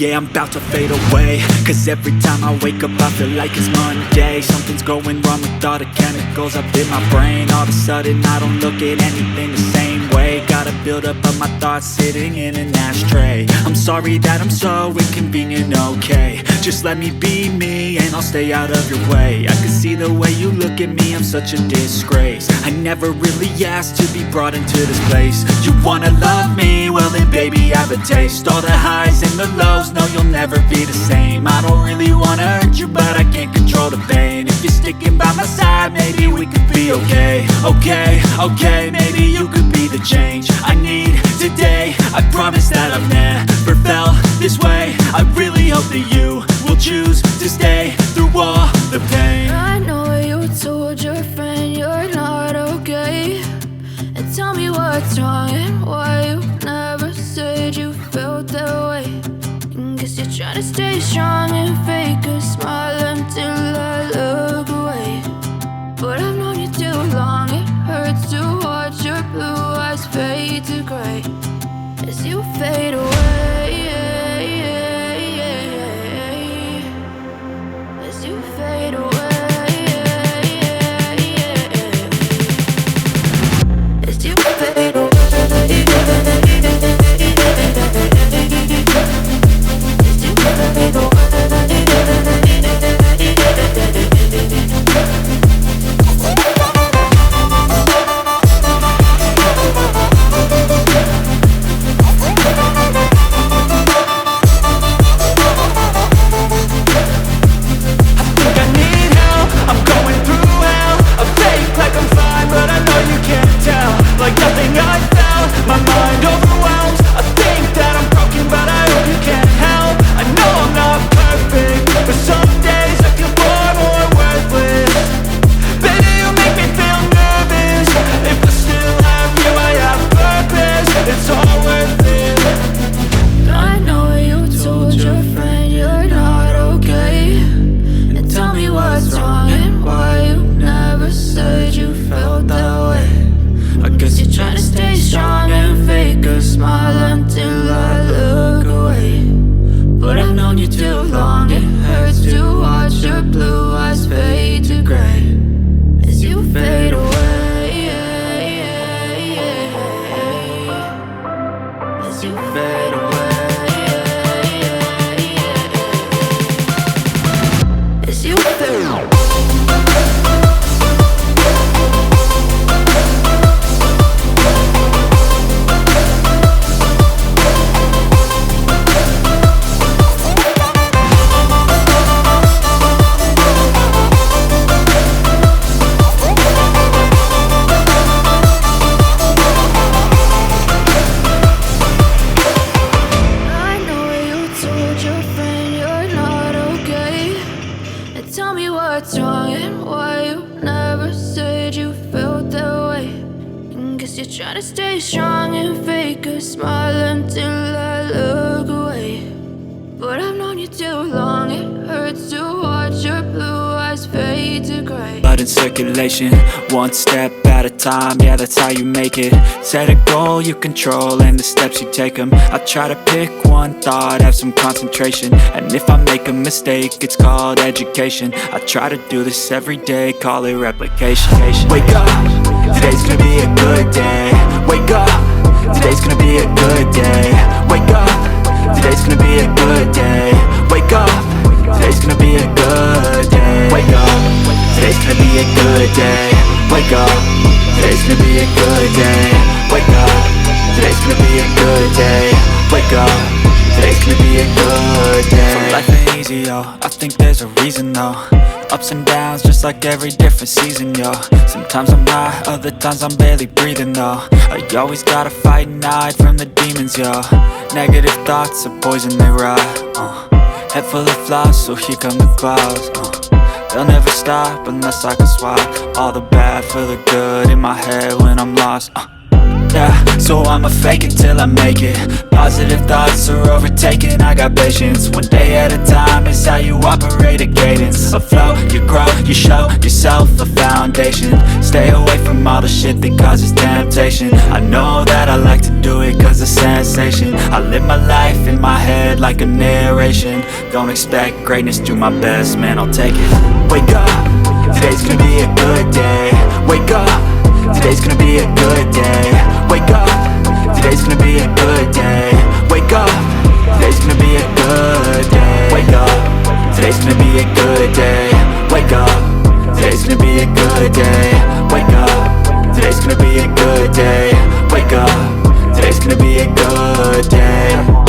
yeah, I'm about to fade away. Cause every time I wake up I feel like it's Monday. Something's going wrong with all the chemicals up in my brain. All of a sudden I don't look at anything the same way. Gotta build up of my thoughts sitting in an ashtray. I'm sorry that I'm so inconvenient, okay. Just let me be me and I'll stay out of your way. I can see the way you look at me, I'm such a disgrace. I never really asked to be brought into this place. You wanna love me? Well then baby I have a taste. All the highs and the lows, no you'll never be the same. I don't really wanna hurt you but I can't control the pain. If you're sticking by my side maybe we could be okay. Okay, maybe you could be the change I need today. I promise that I've never felt this way. I really hope that you will choose to stay through all the pain. I know you told your friend you're not okay, and tell me what's wrong and why you never said you felt that way. Guess you're trying to stay strong and fake a smile until I look away. But I've known you too long, it hurts to watch your blue eyes fade to gray as you fade away. As you fade away. As you fade away. Circulation, one step at a time, yeah that's how you make it. Set a goal you control and the steps you take them. I try to pick one thought, have some concentration, and if I make a mistake it's called education. I try to do this every day, call it replication. Wake up, today's gonna be a good day. Wake up, today's gonna be a good day. Wake up, today's gonna be a good day. Wake up, today's gonna be a good day. Wake up, today's gonna be a good day. Wake up, today's gonna be a good day. Wake up, today's gonna be a good day. Wake up, today's gonna be a good day. So life ain't easy, yo, I think there's a reason though. Ups and downs, just like every different season, yo. Sometimes I'm high, other times I'm barely breathing, though. I always gotta fight and hide from the demons, yo. Negative thoughts are poison, they rot, Head full of flies, so here come the clouds, They'll never stop unless I can swap all the bad for the good in my head when I'm lost, Yeah, so I'ma fake it till I make it. Positive thoughts are overtaken, I got patience. One day at a time is how you operate a cadence. A flow, you grow, you show yourself a foundation. Stay away from all the shit that causes temptation. I know that I like to do it cause it's sensation. I live my life in my head like a narration. Don't expect greatness, do my best, man, I'll take it. Wake up, today's gonna be a good day. Wake up, today's gonna be a good day. Wake up, today's gonna be a good day. Wake up, today's gonna be a good day. Wake up, today's gonna be a good day. Wake up, today's gonna be a good day. Wake up, today's gonna be a good day. Wake up, today's gonna be a good day.